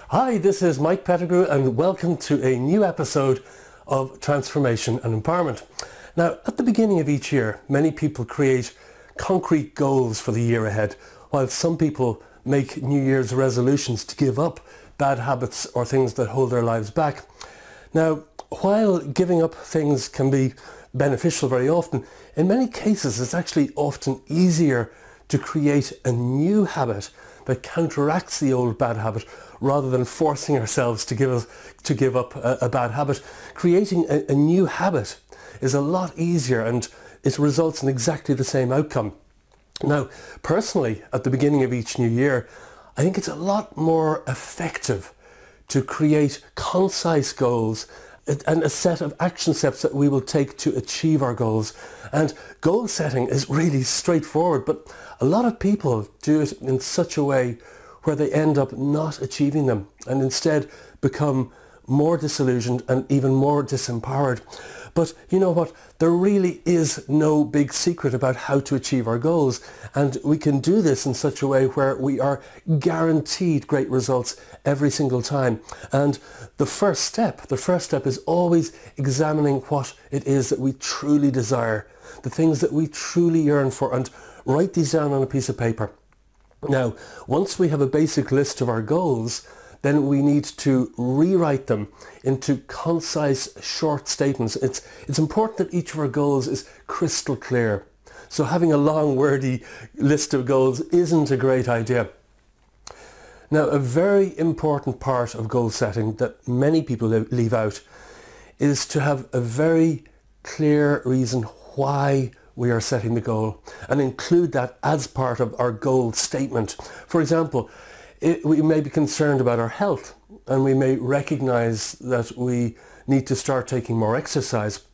Hi, this is Mike Pettigrew and welcome to a new episode of Transformation and Empowerment. Now, at the beginning of each year, many people create concrete goals for the year ahead, while some people make New Year's resolutions to give up bad habits or things that hold their lives back. Now, while giving up things can be beneficial very often, in many cases it's actually often easier to create a new habit that counteracts the old bad habit rather than forcing ourselves to give up a bad habit. Creating a new habit is a lot easier and it results in exactly the same outcome. Now, personally, at the beginning of each new year, I think it's a lot more effective to create concise goals and a set of action steps that we will take to achieve our goals. And goal setting is really straightforward, but a lot of people do it in such a way where they end up not achieving them and instead become more disillusioned and even more disempowered. But you know what? There really is no big secret about how to achieve our goals, and we can do this in such a way where we are guaranteed great results every single time. And the first step is always examining what it is that we truly desire, the things that we truly yearn for, and write these down on a piece of paper. Now, once we have a basic list of our goals, then we need to rewrite them into concise, short statements. It's important that each of our goals is crystal clear. So having a long, wordy list of goals isn't a great idea. Now, a very important part of goal setting that many people leave out is to have a very clear reason why we are setting the goal and include that as part of our goal statement. For example, we may be concerned about our health and we may recognize that we need to start taking more exercise.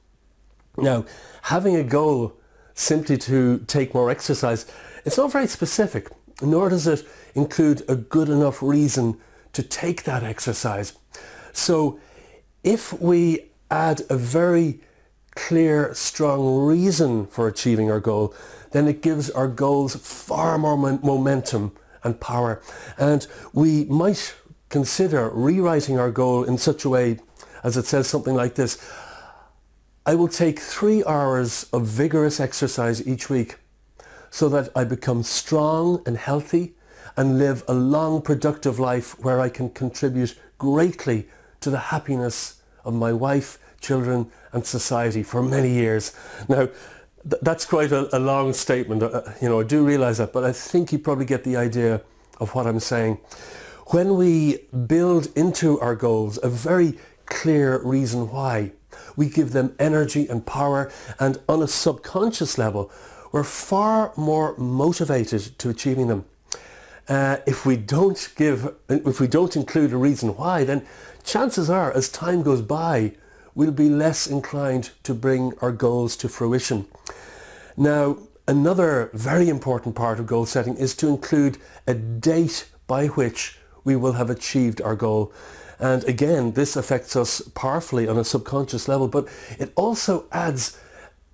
Now, having a goal simply to take more exercise, it's not very specific, nor does it include a good enough reason to take that exercise. So if we add a very clear, strong reason for achieving our goal, then it gives our goals far more momentum and power. And we might consider rewriting our goal in such a way as it says something like this: I will take 3 hours of vigorous exercise each week so that I become strong and healthy and live a long, productive life where I can contribute greatly to the happiness of my wife, children and society for many years. Now, that's quite a long statement, I do realize that, but I think you probably get the idea of what I'm saying. When we build into our goals a very clear reason why, we give them energy and power, and on a subconscious level, we're far more motivated to achieving them. If we don't include a reason why, then chances are, as time goes by, we'll be less inclined to bring our goals to fruition. Now, another very important part of goal setting is to include a date by which we will have achieved our goal. And again, this affects us powerfully on a subconscious level, but it also adds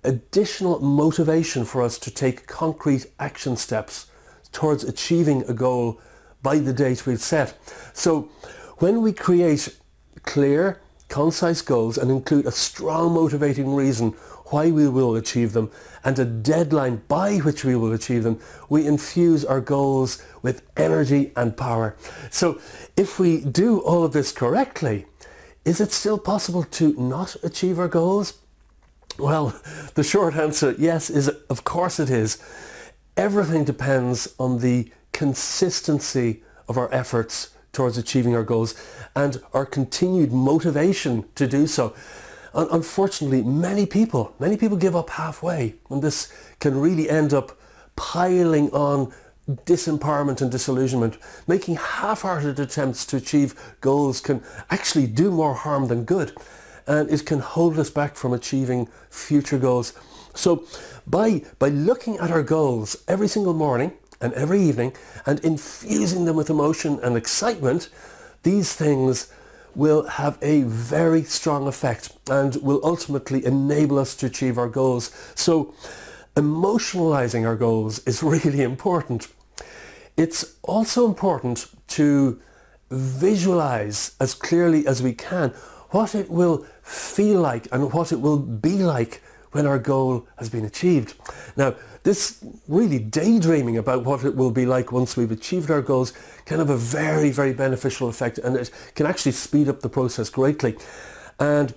additional motivation for us to take concrete action steps towards achieving a goal by the date we've set. So when we create clear, concise goals and include a strong motivating reason why we will achieve them and a deadline by which we will achieve them, we infuse our goals with energy and power. So if we do all of this correctly, is it still possible to not achieve our goals? Well, the short answer, yes, is of course it is. Everything depends on the consistency of our efforts towards achieving our goals and our continued motivation to do so. Unfortunately, many people give up halfway, and this can really end up piling on disempowerment and disillusionment. Making half-hearted attempts to achieve goals can actually do more harm than good, and it can hold us back from achieving future goals. So by looking at our goals every single morning and every evening and infusing them with emotion and excitement, these things will have a very strong effect and will ultimately enable us to achieve our goals. So emotionalizing our goals is really important. It's also important to visualize as clearly as we can what it will feel like and what it will be like when our goal has been achieved. Now, this really daydreaming about what it will be like once we've achieved our goals can have a very, very beneficial effect, and it can actually speed up the process greatly. And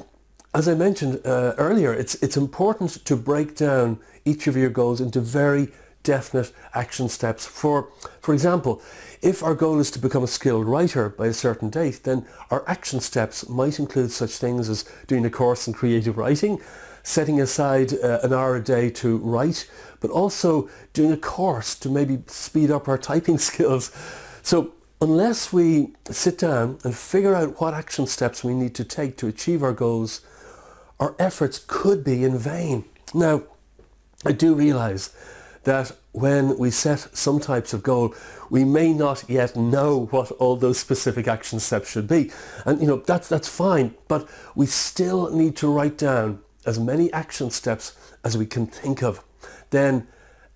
as I mentioned earlier, it's important to break down each of your goals into very definite action steps. For example, if our goal is to become a skilled writer by a certain date, then our action steps might include such things as doing a course in creative writing, setting aside an hour a day to write, but also doing a course to maybe speed up our typing skills. So unless we sit down and figure out what action steps we need to take to achieve our goals, our efforts could be in vain. Now, I do realize that when we set some types of goal, we may not yet know what all those specific action steps should be. And that's fine, but we still need to write down as many action steps as we can think of. Then,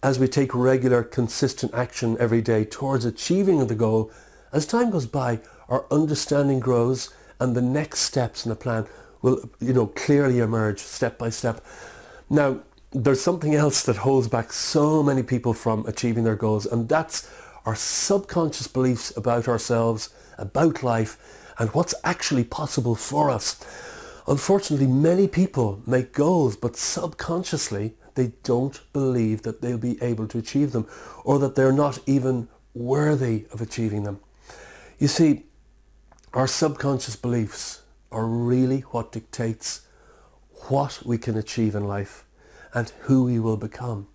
as we take regular, consistent action every day towards achieving the goal, as time goes by, our understanding grows and the next steps in the plan will, clearly emerge step by step. Now, there's something else that holds back so many people from achieving their goals, and that's our subconscious beliefs about ourselves, about life, and what's actually possible for us. Unfortunately, many people make goals, but subconsciously they don't believe that they'll be able to achieve them, or that they're not even worthy of achieving them. You see, our subconscious beliefs are really what dictates what we can achieve in life and who we will become.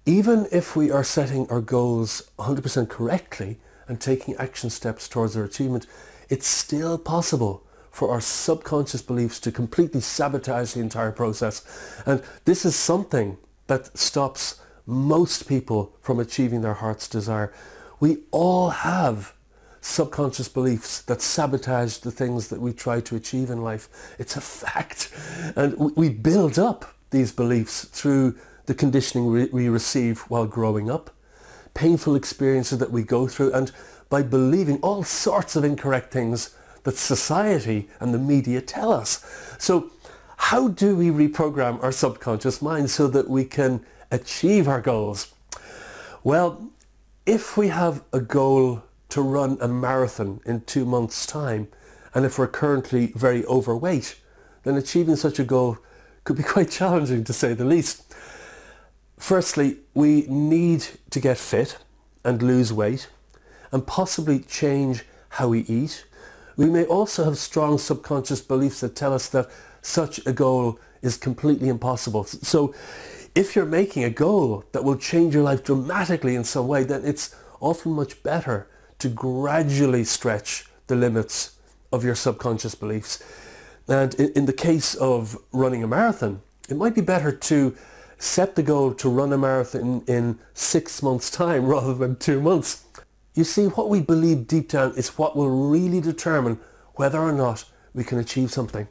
Even if we are setting our goals 100% correctly and taking action steps towards their achievement, it's still possible for our subconscious beliefs to completely sabotage the entire process. And this is something that stops most people from achieving their heart's desire. We all have subconscious beliefs that sabotage the things that we try to achieve in life. It's a fact. And we build up these beliefs through the conditioning we receive while growing up, painful experiences that we go through, and by believing all sorts of incorrect things that society and the media tell us. So how do we reprogram our subconscious mind so that we can achieve our goals? Well, if we have a goal to run a marathon in 2 months' time, and if we're currently very overweight, then achieving such a goal could be quite challenging, to say the least. Firstly, we need to get fit and lose weight and possibly change how we eat. We may also have strong subconscious beliefs that tell us that such a goal is completely impossible. So if you're making a goal that will change your life dramatically in some way, then it's often much better to gradually stretch the limits of your subconscious beliefs. And in the case of running a marathon, it might be better to set the goal to run a marathon in 6 months' time rather than 2 months. You see, what we believe deep down is what will really determine whether or not we can achieve something.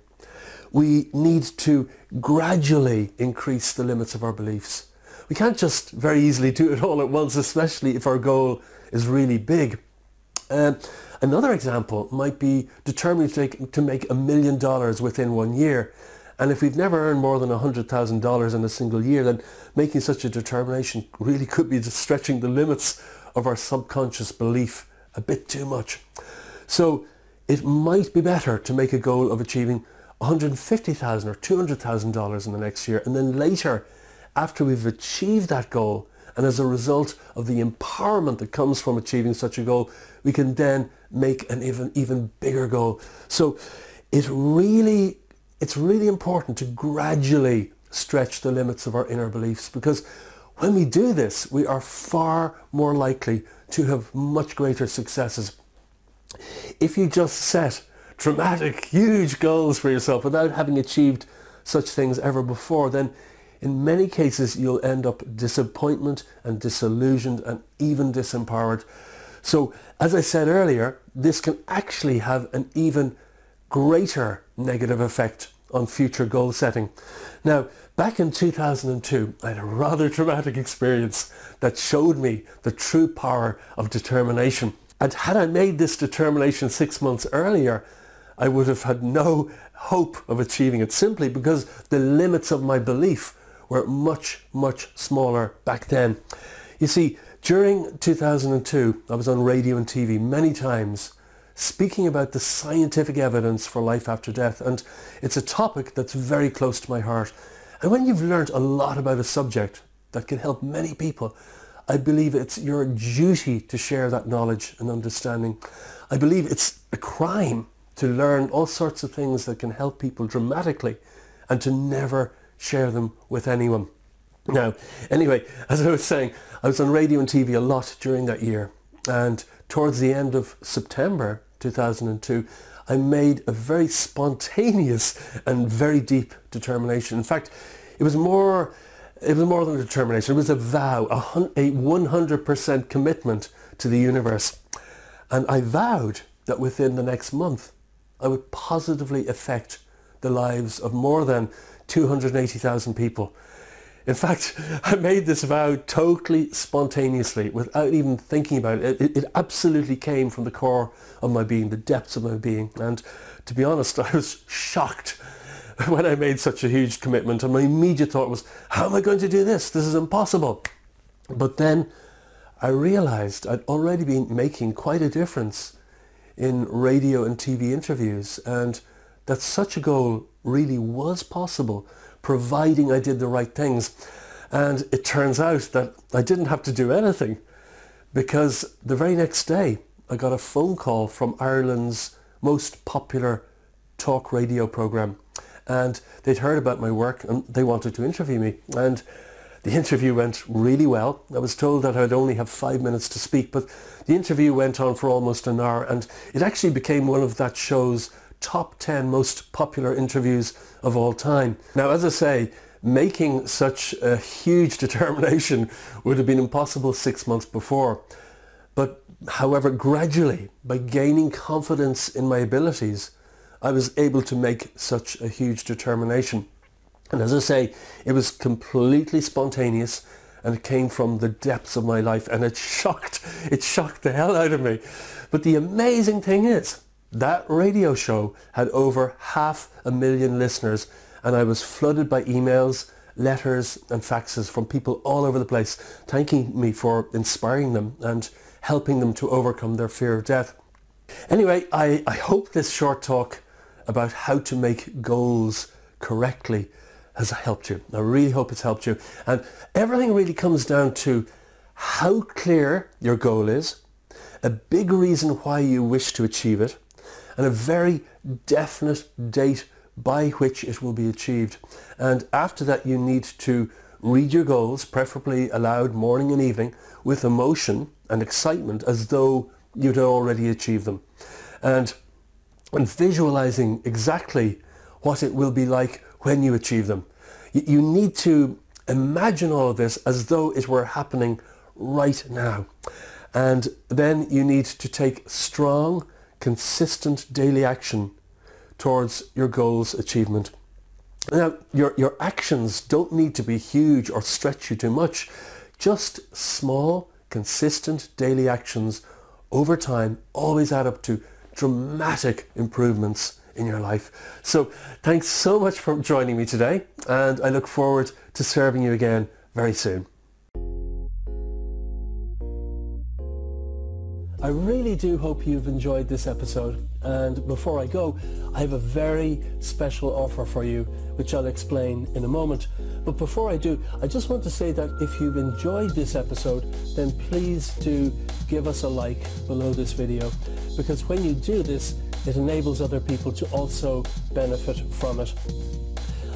We need to gradually increase the limits of our beliefs. We can't just very easily do it all at once, especially if our goal is really big. Another example might be determining to make $1 million within 1 year. And if we've never earned more than $100,000 in a single year, then making such a determination really could be just stretching the limits of our subconscious belief a bit too much. So it might be better to make a goal of achieving $150,000 or $200,000 in the next year, and then later, after we've achieved that goal, and as a result of the empowerment that comes from achieving such a goal, we can then make an even bigger goal. So it's really important to gradually stretch the limits of our inner beliefs, because when we do this, we are far more likely to have much greater successes. If you just set dramatic, huge goals for yourself without having achieved such things ever before, then in many cases you'll end up disappointed and disillusioned and even disempowered. So, as I said earlier, this can actually have an even greater negative effect on future goal setting. Now, back in 2002, I had a rather dramatic experience that showed me the true power of determination. And had I made this determination 6 months earlier, I would have had no hope of achieving it, simply because the limits of my belief were much, much smaller back then. You see, during 2002, I was on radio and TV many times speaking about the scientific evidence for life after death, and it's a topic that's very close to my heart. And when you've learned a lot about a subject that can help many people, I believe it's your duty to share that knowledge and understanding. I believe it's a crime to learn all sorts of things that can help people dramatically and to never share them with anyone. Now, anyway, as I was saying, I was on radio and TV a lot during that year, and towards the end of September 2002, I made a very spontaneous and very deep determination. In fact, it was more than a determination. It was a vow, a 100% commitment to the universe. And I vowed that within the next month, I would positively affect the lives of more than 280,000 people. In fact, I made this vow totally spontaneously, without even thinking about it. It absolutely came from the core of my being, the depths of my being. And to be honest, I was shocked when I made such a huge commitment, and my immediate thought was, how am I going to do this? This is impossible. But then I realized I'd already been making quite a difference in radio and TV interviews, and that such a goal really was possible, providing I did the right things. And it turns out that I didn't have to do anything, because the very next day I got a phone call from Ireland's most popular talk radio programme, and they'd heard about my work and they wanted to interview me. And the interview went really well. I was told that I'd only have 5 minutes to speak, but the interview went on for almost an hour, and it actually became one of that show's top 10 most popular interviews of all time. Now, as I say, making such a huge determination would have been impossible 6 months before. But however, gradually, by gaining confidence in my abilities, I was able to make such a huge determination. And as I say, it was completely spontaneous, and it came from the depths of my life, and it shocked the hell out of me. But the amazing thing is, that radio show had over 500,000 listeners, and I was flooded by emails, letters and faxes from people all over the place, thanking me for inspiring them and helping them to overcome their fear of death. Anyway, I hope this short talk about how to make goals correctly has helped you. I really hope it's helped you. And everything really comes down to how clear your goal is, a big reason why you wish to achieve it, and a very definite date by which it will be achieved. And after that, you need to read your goals, preferably aloud morning and evening, with emotion and excitement, as though you'd already achieved them. And visualizing exactly what it will be like when you achieve them. You need to imagine all of this as though it were happening right now. And then you need to take strong, consistent daily action towards your goal's achievement. Now, your actions don't need to be huge or stretch you too much. Just small, consistent daily actions over time always add up to dramatic improvements in your life. So thanks so much for joining me today, and I look forward to serving you again very soon. I really do hope you've enjoyed this episode, and before I go, I have a very special offer for you, which I'll explain in a moment. But before I do, I just want to say that if you've enjoyed this episode, then please do give us a like below this video, because when you do this, it enables other people to also benefit from it.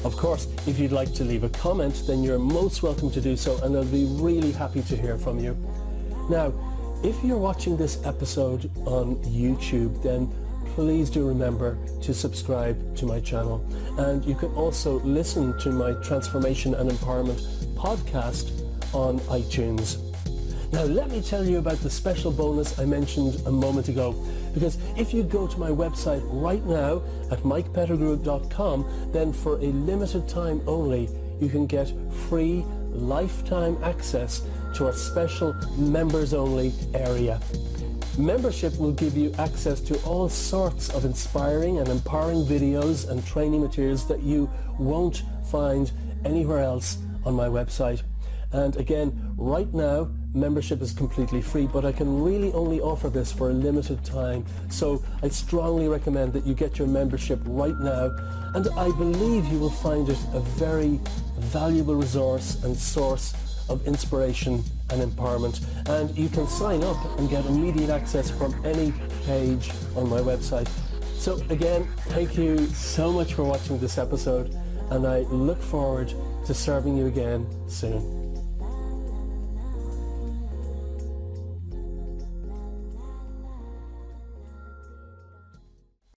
Of course, if you'd like to leave a comment, then you're most welcome to do so, and I'll be really happy to hear from you. Now, if you're watching this episode on YouTube, then please do remember to subscribe to my channel. And you can also listen to my Transformation and Empowerment podcast on iTunes. Now, let me tell you about the special bonus I mentioned a moment ago, because if you go to my website right now at mikepettigrew.com, then for a limited time only, you can get free lifetime access to our special members only area. Membership will give you access to all sorts of inspiring and empowering videos and training materials that you won't find anywhere else on my website. And again, right now, membership is completely free, but I can really only offer this for a limited time. So I strongly recommend that you get your membership right now, and I believe you will find it a very valuable resource and source of inspiration and empowerment. And you can sign up and get immediate access from any page on my website. So again, thank you so much for watching this episode, and I look forward to serving you again soon.